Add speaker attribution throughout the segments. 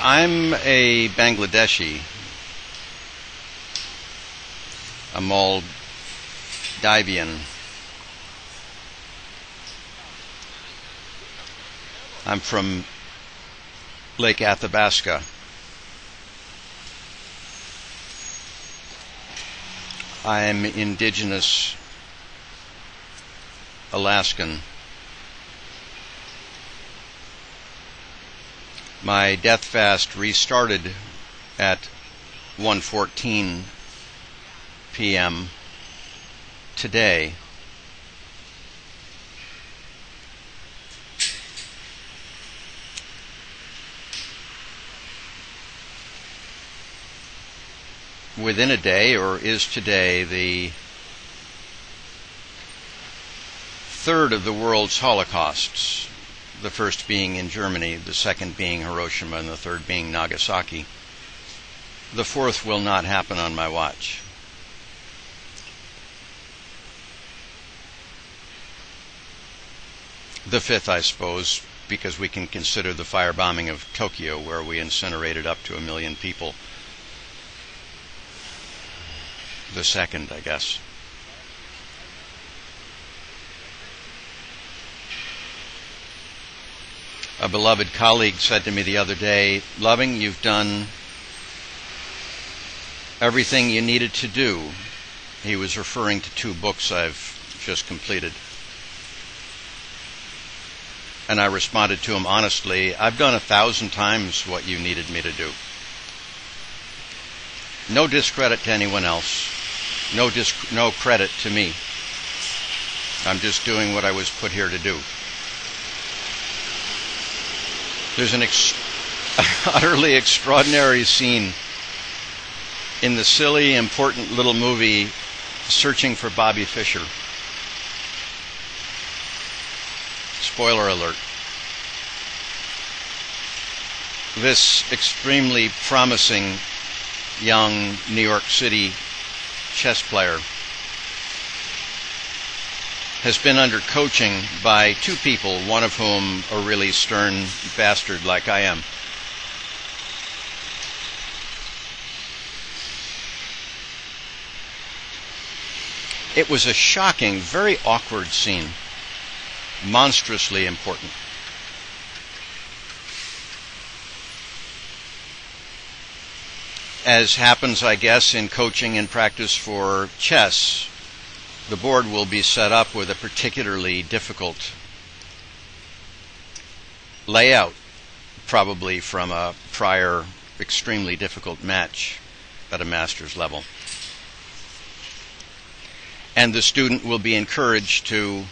Speaker 1: I'm a Bangladeshi, a Maldivian. I'm from Lake Athabasca. I'm indigenous Alaskan. My death fast restarted at 1:14 p.m. today. Within a day, or is today, the third of the world's holocausts, the first being in Germany, the second being Hiroshima, and the third being Nagasaki. The fourth will not happen on my watch. The fifth, I suppose, because we can consider the firebombing of Tokyo, where we incinerated up to 1 million people, the second, I guess. A beloved colleague said to me the other day, "Loving, you've done everything you needed to do." He was referring to 2 books I've just completed. And I responded to him honestly, "I've done 1,000 times what you needed me to do." No discredit to anyone else. No credit to me. I'm just doing what I was put here to do. There's an utterly extraordinary scene in the silly, important little movie Searching for Bobby Fischer. Spoiler alert. This extremely promising young New York City chess player has been under coaching by 2 people, one of whom a really stern bastard like I am. It was a shocking, very awkward scene, monstrously important. As happens, I guess, in coaching and practice for chess, the board will be set up with a particularly difficult layout, probably from a prior extremely difficult match at a master's level. And the student will be encouraged to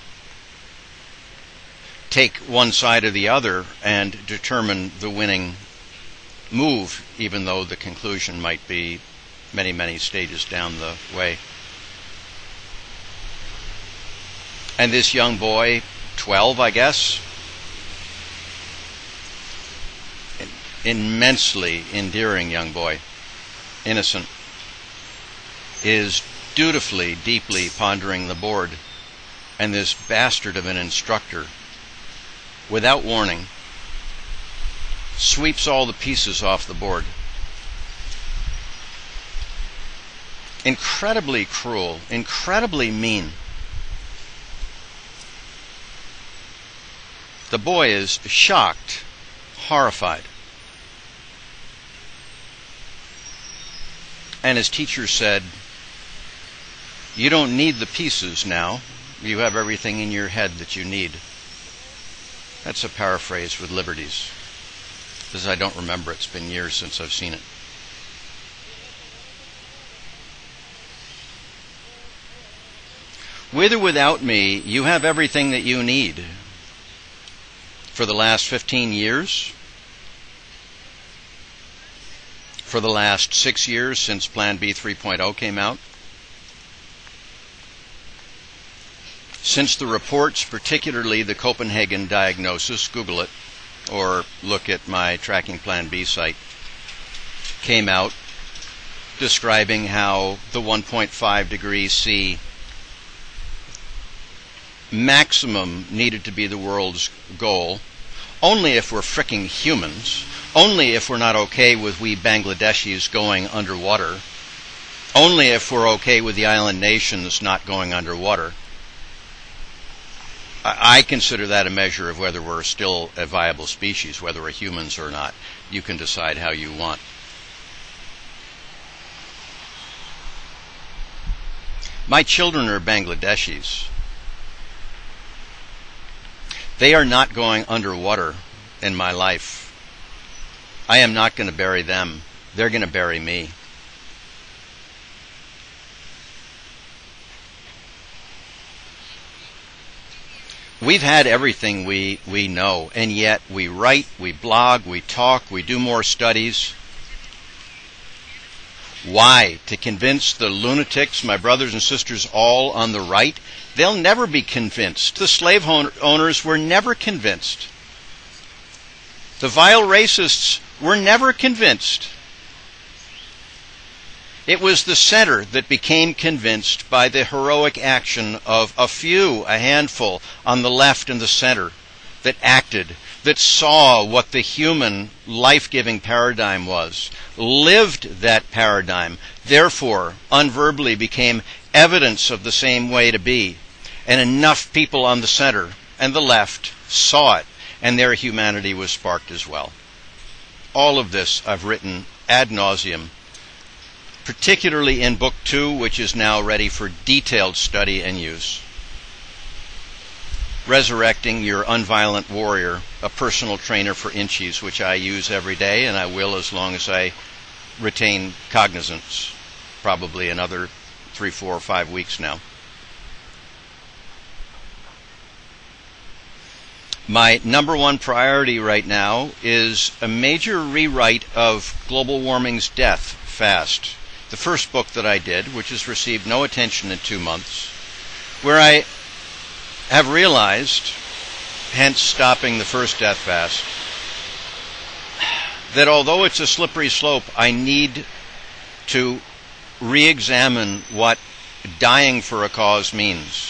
Speaker 1: take one side or the other and determine the winning move, even though the conclusion might be many, many stages down the way. And this young boy, 12, I guess, an immensely endearing young boy, innocent, is dutifully, deeply pondering the board, and this bastard of an instructor, without warning, sweeps all the pieces off the board. Incredibly cruel, incredibly mean. The boy is shocked, horrified. And his teacher said, "You don't need the pieces now. You have everything in your head that you need." That's a paraphrase with liberties, because I don't remember. It's been years since I've seen it. With or without me, you have everything that you need. For the last 15 years, for the last 6 years since Plan B 3.0 came out, since the reports, particularly the Copenhagen diagnosis, Google it, or look at my Tracking Plan B site, came out describing how the 1.5 degrees C maximum needed to be the world's goal, only if we're fricking humans, Only if we're not okay with we Bangladeshis going underwater. Only if we're okay with the island nations not going underwater. I consider that a measure of whether we're still a viable species, whether we're humans or not. You can decide how you want. My children are Bangladeshis. They are not going underwater in my life. I am not going to bury them. They're going to bury me. We've had everything we know, and yet we write, we blog, we talk, we do more studies. Why? To convince the lunatics, my brothers and sisters all on the right? They'll never be convinced. The slave owners were never convinced. The vile racists were never convinced. It was the center that became convinced by the heroic action of a few, a handful, on the left and the center that acted, that saw what the human life-giving paradigm was, lived that paradigm, therefore unverbally became evidence of the same way to be. And enough people on the center and the left saw it, and their humanity was sparked as well. All of this I've written ad nauseum, particularly in Book 2, which is now ready for detailed study and use. Resurrecting Your Unviolent Warrior, a personal trainer for inchies, which I use every day, and I will as long as I retain cognizance, probably another 3, 4, or 5 weeks now. My number one priority right now is a major rewrite of Global Warming's Death Fast, the first book that I did, which has received no attention in 2 months, where I have realized, hence stopping the first death fast, that although it's a slippery slope, I need to re-examine what dying for a cause means.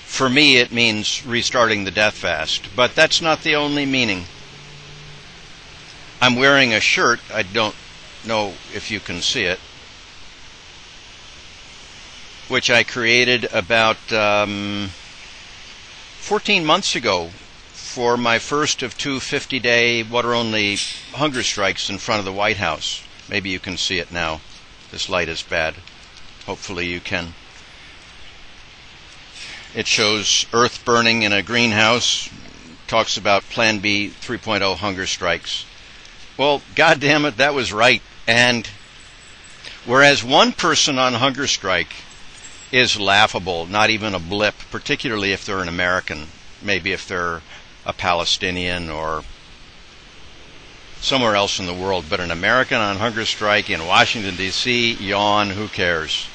Speaker 1: For me, it means restarting the death fast, but that's not the only meaning. I'm wearing a shirt, I don't know if you can see it, which I created about 14 months ago for my first of 2 50-day water-only hunger strikes in front of the White House. Maybe you can see it now. This light is bad. Hopefully you can. It shows Earth burning in a greenhouse, talks about Plan B 3.0 hunger strikes. Well, goddamn it, that was right. And whereas one person on hunger strike is laughable, not even a blip, particularly if they're an American, maybe if they're a Palestinian or somewhere else in the world, but an American on hunger strike in Washington, D.C., yawn, who cares?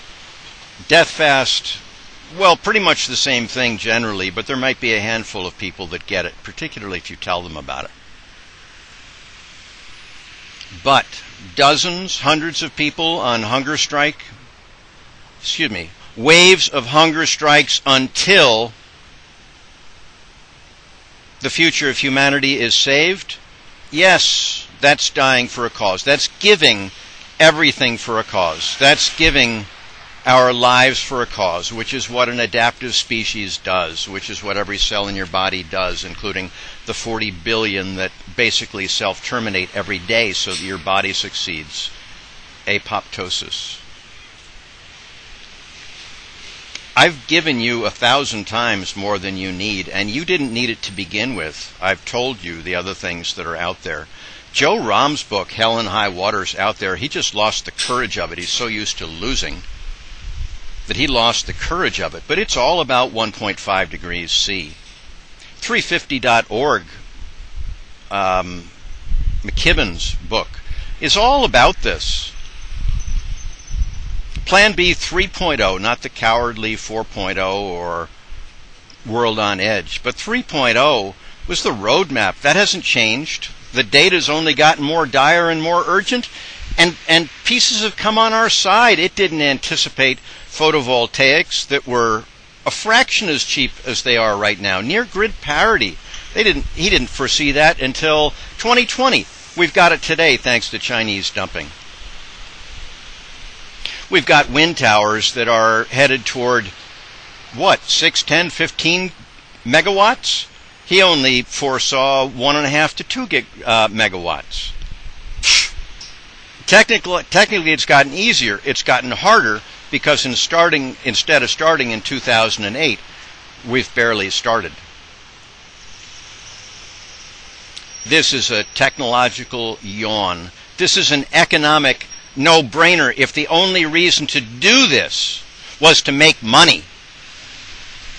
Speaker 1: Death fast, well, pretty much the same thing generally, but there might be a handful of people that get it, particularly if you tell them about it. But dozens, hundreds of people on hunger strike, waves of hunger strikes until the future of humanity is saved. Yes, that's dying for a cause. That's giving everything for a cause. That's giving our lives for a cause, which is what an adaptive species does, which is what every cell in your body does, including the 40 billion that basically self-terminate every day so that your body succeeds. Apoptosis. I've given you 1,000 times more than you need, and you didn't need it to begin with. I've told you the other things that are out there. Joe Rahm's book, Hell and High Water's out there. He just lost the courage of it. He's so used to losing that he lost the courage of it. But it's all about 1.5 degrees C. 350.org, McKibben's book, is all about this. Plan B 3.0, not the cowardly 4.0 or World on Edge, but 3.0 was the roadmap. That hasn't changed. The data's only gotten more dire and more urgent, and pieces have come on our side. It didn't anticipate photovoltaics that were a fraction as cheap as they are right now, near grid parity. He didn't foresee that until 2020. We've got it today thanks to Chinese dumping. We've got wind towers that are headed toward, what, 6, 10, 15 megawatts? He only foresaw 1.5 to 2 megawatts. Technically, it's gotten easier. It's gotten harder because instead of starting in 2008, we've barely started. This is a technological yawn. This is an economic no-brainer if the only reason to do this was to make money.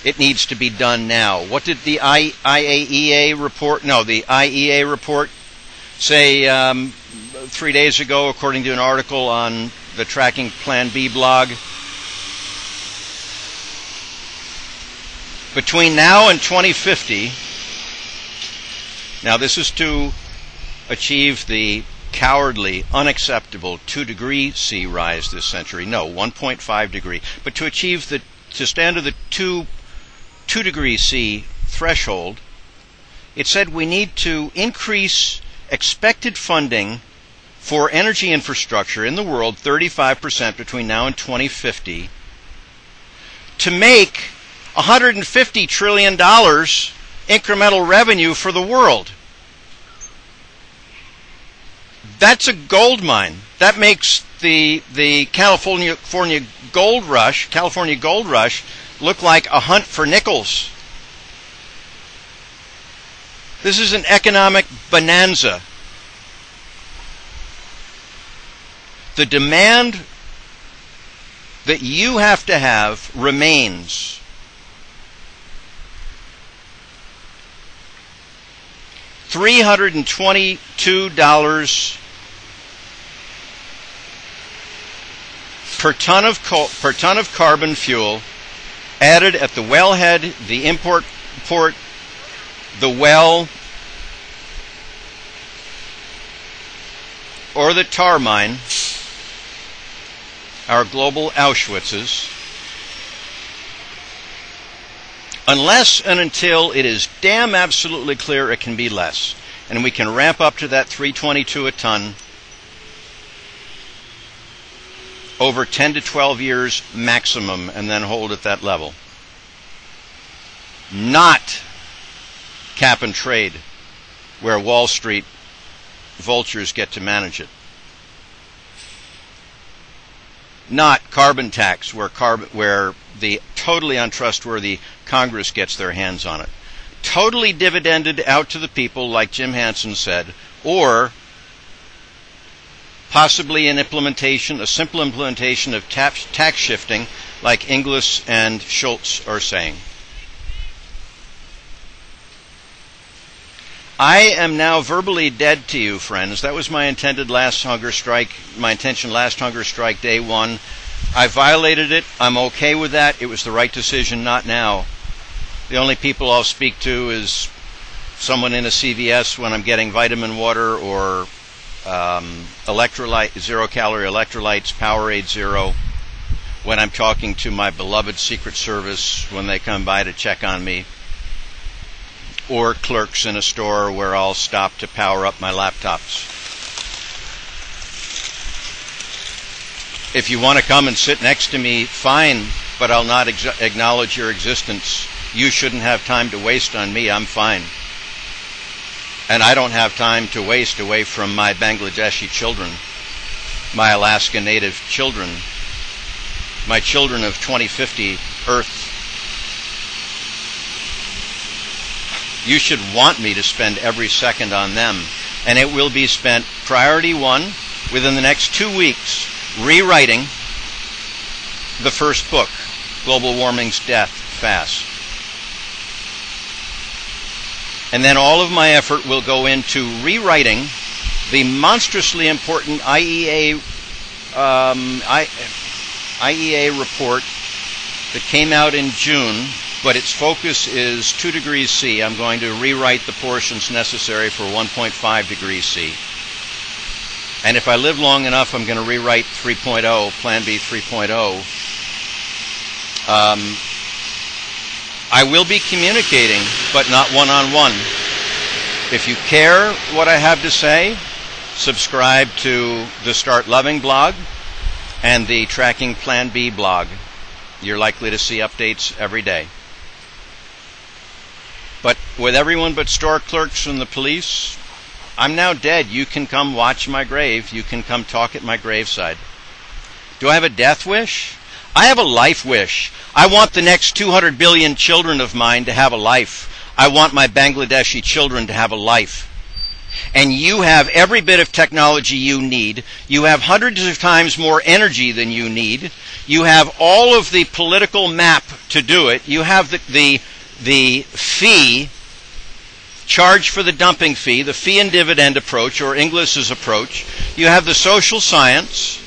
Speaker 1: It needs to be done now. What did the IEA report? No, the IEA report say 3 days ago, according to an article on the Tracking Plan B blog. Between now and 2050, now this is to achieve the cowardly, unacceptable 2-degree C rise this century. No, 1.5 degree. But to achieve to stand to the 2 degree C threshold, it said we need to increase expected funding for energy infrastructure in the world 35% between now and 2050 to make $150 trillion incremental revenue for the world. That's a gold mine. That makes the California gold rush look like a hunt for nickels. This is an economic bonanza. The demand that you have to have remains. $322 per ton of carbon fuel added at the wellhead, the import port, the well, or the tar mine, our global Auschwitzes, unless and until it is damn absolutely clear it can be less, and we can ramp up to that 322 a ton over 10 to 12 years maximum, and then hold at that level. Not cap and trade, where Wall Street vultures get to manage it. Not carbon tax, where the totally untrustworthy Congress gets their hands on it. Totally dividended out to the people, like Jim Hansen said, or possibly a simple implementation of tax shifting, like Inglis and Schultz are saying. I am now verbally dead to you, friends. That was my intention last hunger strike day one. I violated it. I'm okay with that. It was the right decision, not now. The only people I'll speak to is someone in a CVS when I'm getting vitamin water or electrolyte, zero-calorie electrolytes, Powerade Zero, when I'm talking to my beloved Secret Service when they come by to check on me, or clerks in a store where I'll stop to power up my laptops. If you want to come and sit next to me, fine, but I'll not acknowledge your existence. You shouldn't have time to waste on me. I'm fine. And I don't have time to waste away from my Bangladeshi children, my Alaska Native children, my children of 2050 Earth. You should want me to spend every second on them. And it will be spent, priority one, within the next 2 weeks, rewriting the first book, Global Warming's Death, Fast. And then all of my effort will go into rewriting the monstrously important IEA report that came out in June, but its focus is 2 degrees C. I'm going to rewrite the portions necessary for 1.5 degrees C. And if I live long enough, I'm going to rewrite 3.0, Plan B 3.0. I will be communicating, but not one-on-one. If you care what I have to say, subscribe to the Start Loving blog and the Tracking Plan B blog. You're likely to see updates every day. But with everyone but store clerks and the police, I'm now dead. You can come watch my grave. You can come talk at my graveside. Do I have a death wish? I have a life wish. I want the next 200 billion children of mine to have a life. I want my Bangladeshi children to have a life. And you have every bit of technology you need. You have hundreds of times more energy than you need. You have all of the political map to do it. You have the fee, charge for the dumping fee, the fee and dividend approach, or Inglis's approach. You have the social science.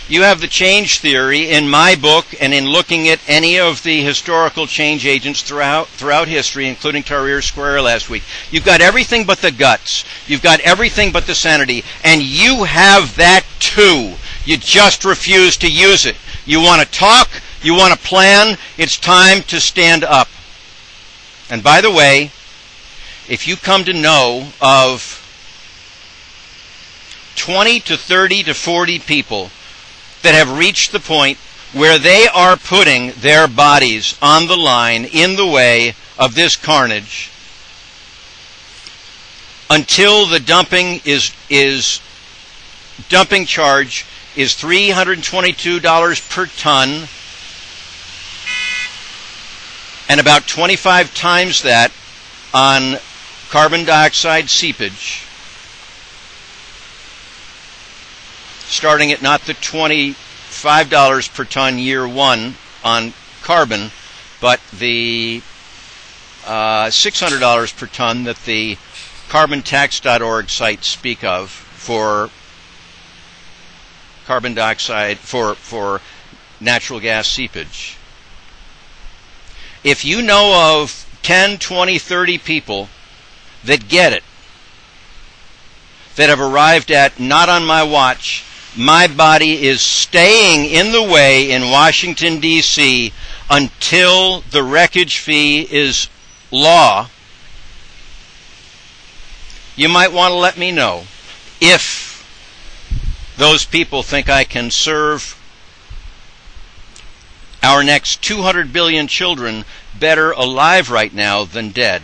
Speaker 1: You have the change theory in my book and in looking at any of the historical change agents throughout history, including Tahrir Square last week. You've got everything but the guts. You've got everything but the sanity. And you have that too. You just refuse to use it. You want to talk. You want to plan. It's time to stand up. And by the way, if you come to know of 20 to 30 to 40 people that have reached the point where they are putting their bodies on the line in the way of this carnage until the dumping charge is $322 per ton and about 25 times that on carbon dioxide seepage, starting at not the $25 per ton year one on carbon, but the $600 per ton that the carbontax.org sites speak of for carbon dioxide, for natural gas seepage. If you know of 10, 20, 30 people that get it, that have arrived at, not on my watch, my body is staying in the way in Washington, D.C. until the wreckage fee is law, you might want to let me know if those people think I can serve our next 200 billion children better alive right now than dead.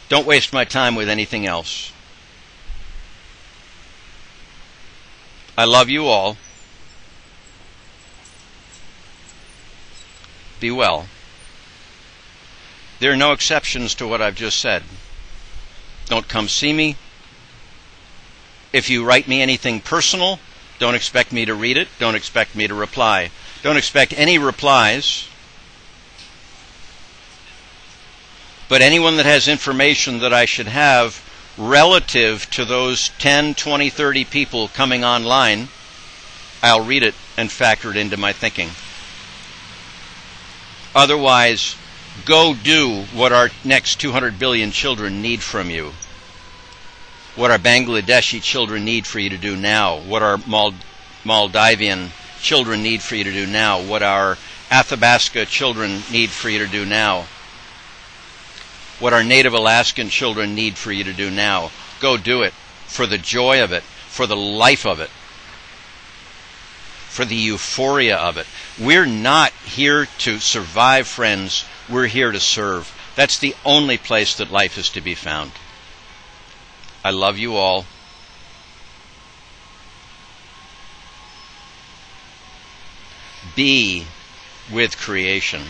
Speaker 1: Don't waste my time with anything else. I love you all. Be well. There are no exceptions to what I've just said. Don't come see me. If you write me anything personal, don't expect me to read it. Don't expect me to reply. Don't expect any replies. But anyone that has information that I should have relative to those 10, 20, 30 people coming online, I'll read it and factor it into my thinking. Otherwise, go do what our next 200 billion children need from you. What our Bangladeshi children need for you to do now. What our Maldivian children need for you to do now. What our Athabasca children need for you to do now. What our Native Alaskan children need for you to do now. Go do it for the joy of it, for the life of it, for the euphoria of it. We're not here to survive, friends. We're here to serve. That's the only place that life is to be found. I love you all. Be with creation.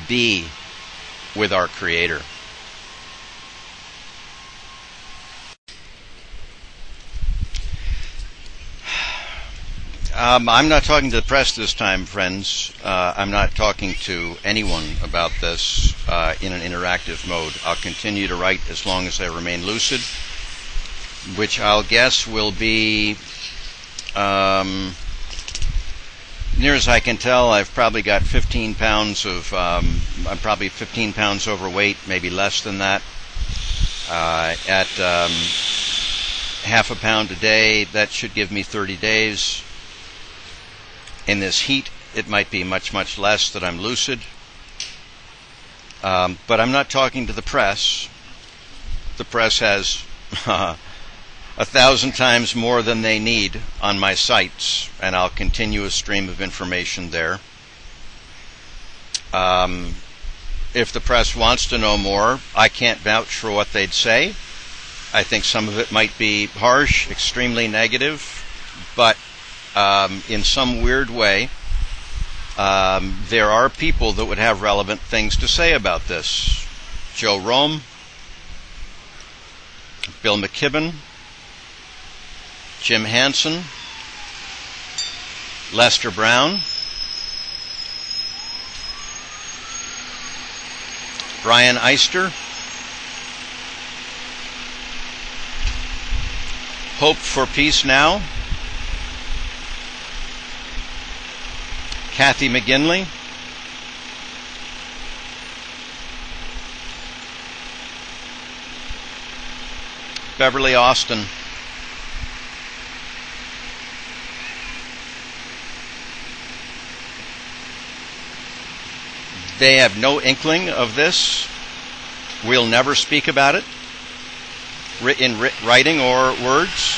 Speaker 1: Be with our Creator. I'm not talking to the press this time, friends. I'm not talking to anyone about this in an interactive mode. I'll continue to write as long as I remain lucid, which I'll guess will be, near as I can tell, I've probably got 15 pounds of, I'm probably 15 pounds overweight, maybe less than that. At half a pound a day, that should give me 30 days. In this heat, it might be much, much less that I'm lucid. But I'm not talking to the press. The press has 1,000 times more than they need on my sites, and I'll continue a stream of information there. If the press wants to know more, I can't vouch for what they'd say. I think some of it might be harsh, extremely negative, but in some weird way, there are people that would have relevant things to say about this. Joe Rome, Bill McKibben, Jim Hansen, Lester Brown, Brian Eister, Hope for Peace Now, Kathy McGinley, Beverly Austin, they have no inkling of this. We'll never speak about it in writing or words.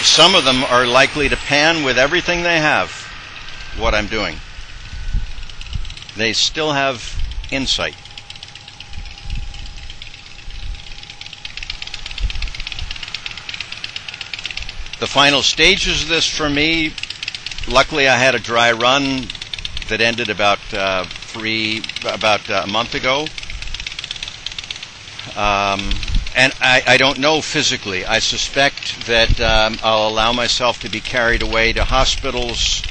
Speaker 1: Some of them are likely to pan with everything they have what I'm doing. They still have insight. The final stages of this for me, luckily I had a dry run that ended about a month ago. And I don't know physically. I suspect that I'll allow myself to be carried away to hospitals.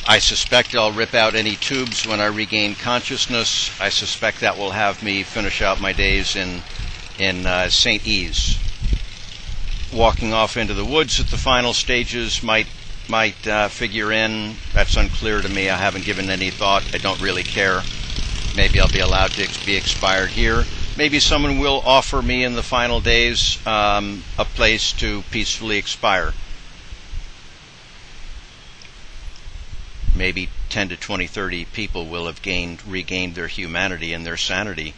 Speaker 1: I suspect I'll rip out any tubes when I regain consciousness. I suspect that will have me finish out my days in St. E's. Walking off into the woods at the final stages might figure in. That's unclear to me. I haven't given any thought. I don't really care. Maybe I'll be allowed to be expired here. Maybe someone will offer me in the final days a place to peacefully expire. Maybe 10 to 20, 30 people will have regained their humanity and their sanity.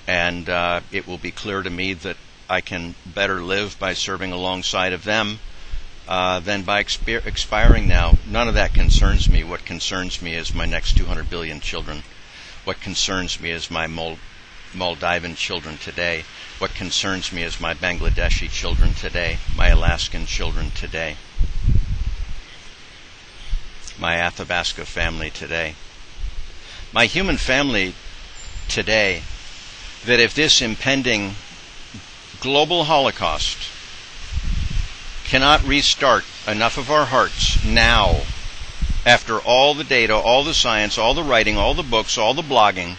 Speaker 1: And it will be clear to me that I can better live by serving alongside of them than by expiring now. None of that concerns me. What concerns me is my next 200 billion children. What concerns me is my Maldivian children today. What concerns me is my Bangladeshi children today, my Alaskan children today, my Athabasca family today, my human family today, that if this impending global Holocaust cannot restart enough of our hearts now, after all the data, all the science, all the writing, all the books, all the blogging,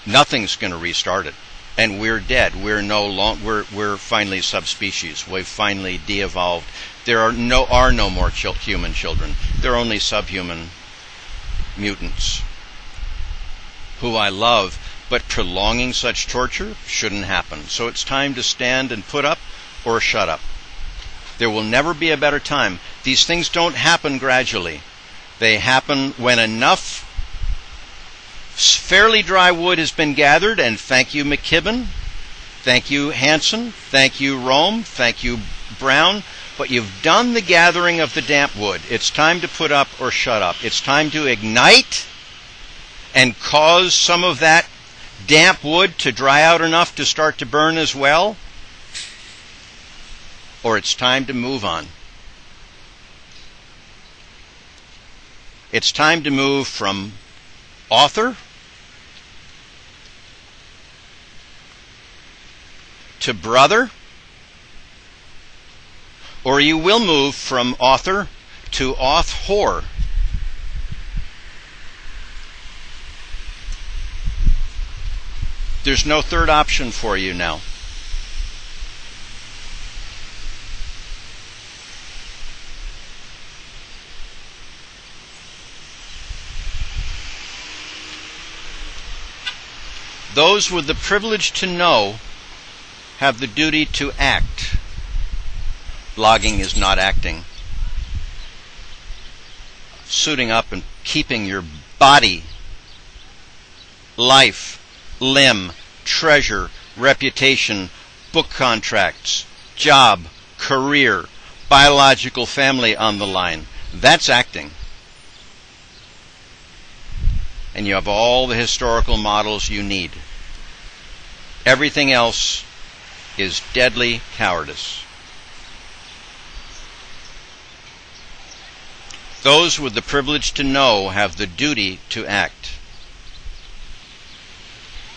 Speaker 1: nothing's going to restart it, and we're dead. We're finally subspecies. We've finally de-evolved. There are no more human children. They're only subhuman mutants who I love, but prolonging such torture shouldn't happen. So it's time to stand and put up or shut up. There will never be a better time. These things don't happen gradually. They happen when enough fairly dry wood has been gathered, and thank you McKibben, thank you Hansen, thank you Rome, thank you Brown, but you've done the gathering of the damp wood. It's time to put up or shut up. It's time to ignite and cause some of that damp wood to dry out enough to start to burn as well, or it's time to move on. It's time to move from author to brother, or you will move from author to auth-whore. There's no third option for you now. Those with the privilege to know have the duty to act. Blogging is not acting. suiting up and keeping your body, life, limb, treasure, reputation, book contracts, job, career, biological family on the line. That's acting. And you have all the historical models you need. Everything else is deadly cowardice. Those with the privilege to know have the duty to act.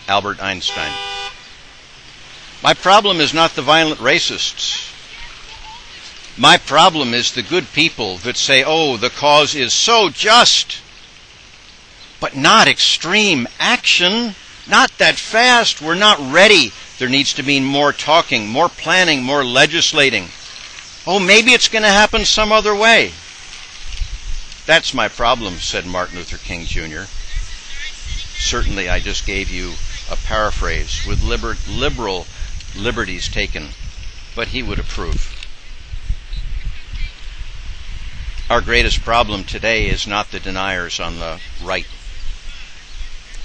Speaker 1: Albert Einstein. My problem is not the violent racists. My problem is the good people that say, oh, the cause is so just, but not extreme action, not that fast, we're not ready. There needs to be more talking, more planning, more legislating. Oh, maybe it's going to happen some other way. That's my problem, said Martin Luther King Jr. Certainly I just gave you a paraphrase with liberal liberties taken, but he would approve. Our greatest problem today is not the deniers on the right.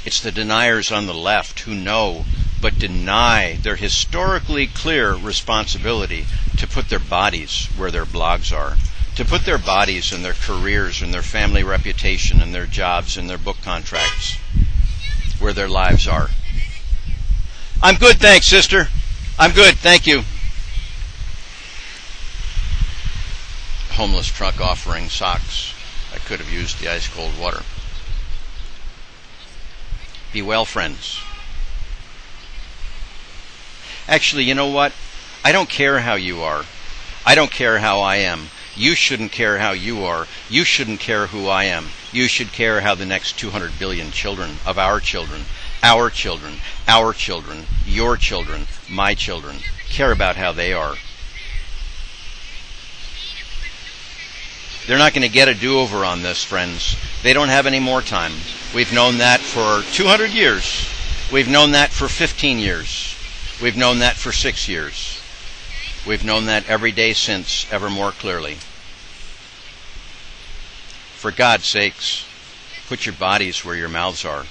Speaker 1: It's the deniers on the left who know but deny their historically clear responsibility to put their bodies where their blogs are, to put their bodies and their careers and their family reputation and their jobs and their book contracts where their lives are. I'm good, thanks, sister. I'm good, thank you. Homeless truck offering socks. I could have used the ice-cold water. Be well, friends. Actually, you know what? I don't care how you are. I don't care how I am. You shouldn't care how you are. You shouldn't care who I am. You should care how the next 200 billion children of our children, your children, my children, care about how they are. They're not going to get a do-over on this, friends. They don't have any more time. We've known that for 200 years. We've known that for 15 years. We've known that for 6 years. We've known that every day since, ever more clearly. For God's sakes, put your bodies where your mouths are.